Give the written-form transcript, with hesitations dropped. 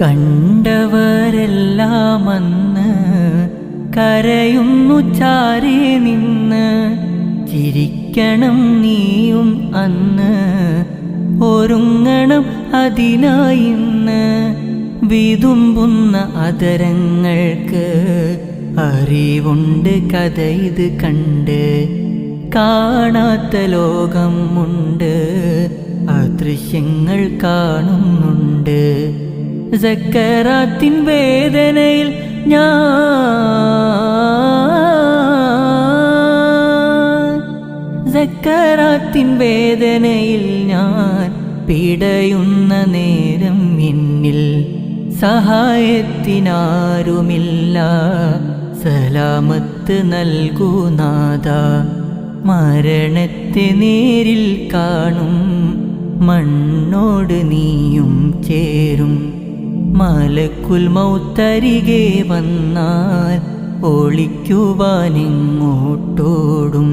കണ്ടവരെല്ലാം അന്ന് കരയുന്നു ചാരേ നിന്ന്. ചിരിക്കണം നീയും അന്ന്, ഒരുങ്ങണം അതിനായിന്ന്. വിതുമ്പുന്ന അതരങ്ങൾക്ക് അറിവുണ്ട് കഥ ഇത് കണ്ട്. കാണാത്ത ലോകമുണ്ട്, അദൃശ്യങ്ങൾ കാണുന്നുണ്ട്. സക്കറാത്തിൻ വേദനയിൽ സക്കറാത്തിൻ വേദനയിൽ ഞാൻ പിടയുന്ന നേരം എന്നിൽ സഹായത്തിനാരുമില്ല. സലാമത്ത് നൽകൂ നാഥ, മരണത്തെ നേരിൽ കാണും. മണ്ണോട് നീയും ചേരും. മലക്കുൽ മൗത്തരികെ വന്നാൽ ഒളിക്കുവാനെങ്ങോട്ടോടും.